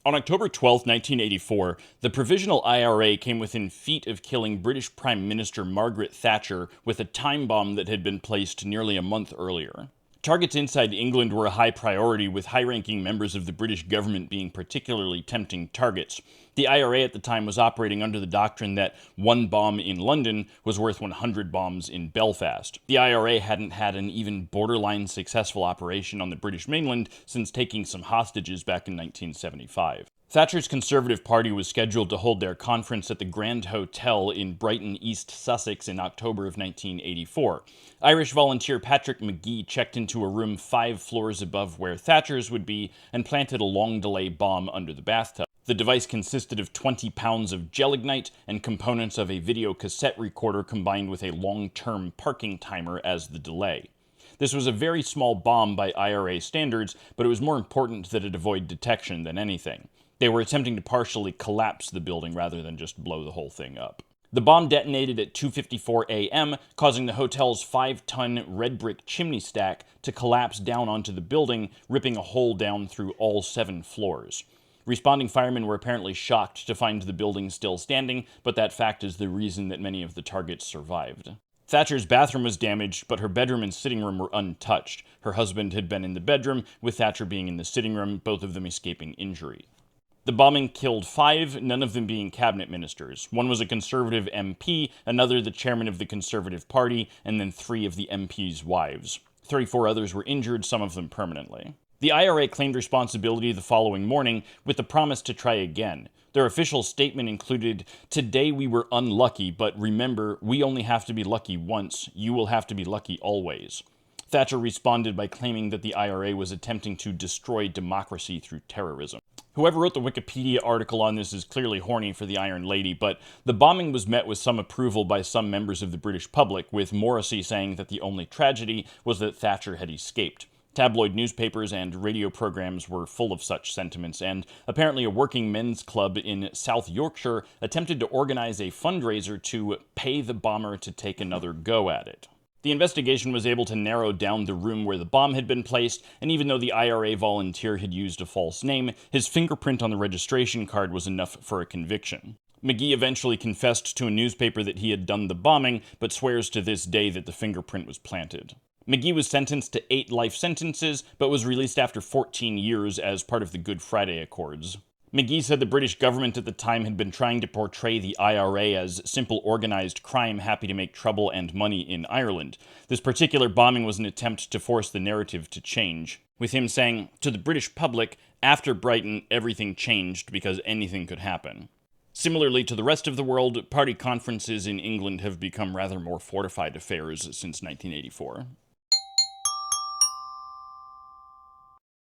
On October 12, 1984, the Provisional IRA came within feet of killing British Prime Minister Margaret Thatcher with a time bomb that had been placed nearly a month earlier. Targets inside England were a high priority, with high-ranking members of the British government being particularly tempting targets. The IRA at the time was operating under the doctrine that one bomb in London was worth 100 bombs in Belfast. The IRA hadn't had an even borderline successful operation on the British mainland since taking some hostages back in 1975. Thatcher's Conservative Party was scheduled to hold their conference at the Grand Hotel in Brighton, East Sussex in October of 1984. Irish volunteer Patrick McGee checked into a room 5 floors above where Thatcher's would be and planted a long-delay bomb under the bathtub. The device consisted of 20 pounds of gelignite and components of a video cassette recorder combined with a long-term parking timer as the delay. This was a very small bomb by IRA standards, but it was more important that it avoid detection than anything. They were attempting to partially collapse the building rather than just blow the whole thing up. The bomb detonated at 2:54 a.m., causing the hotel's 5-ton red brick chimney stack to collapse down onto the building, ripping a hole down through all 7 floors. Responding firemen were apparently shocked to find the building still standing, but that fact is the reason that many of the targets survived. Thatcher's bathroom was damaged, but her bedroom and sitting room were untouched. Her husband had been in the bedroom, with Thatcher being in the sitting room, both of them escaping injury. The bombing killed 5, none of them being cabinet ministers. One was a Conservative MP, another the chairman of the Conservative Party, and then 3 of the MPs' wives. 34 others were injured, some of them permanently. The IRA claimed responsibility the following morning with the promise to try again. Their official statement included, "Today we were unlucky, but remember, we only have to be lucky once. You will have to be lucky always." Thatcher responded by claiming that the IRA was attempting to destroy democracy through terrorism. Whoever wrote the Wikipedia article on this is clearly horny for the Iron Lady, but the bombing was met with some approval by some members of the British public, with Morrissey saying that the only tragedy was that Thatcher had escaped. Tabloid newspapers and radio programs were full of such sentiments, and apparently a working men's club in South Yorkshire attempted to organize a fundraiser to pay the bomber to take another go at it. The investigation was able to narrow down the room where the bomb had been placed, and even though the IRA volunteer had used a false name, his fingerprint on the registration card was enough for a conviction. McGee eventually confessed to a newspaper that he had done the bombing, but swears to this day that the fingerprint was planted. McGee was sentenced to 8 life sentences, but was released after 14 years as part of the Good Friday Accords. McGee said the British government at the time had been trying to portray the IRA as simple organized crime happy to make trouble and money in Ireland. This particular bombing was an attempt to force the narrative to change, with him saying, "To the British public, after Brighton, everything changed because anything could happen." Similarly to the rest of the world, party conferences in England have become rather more fortified affairs since 1984.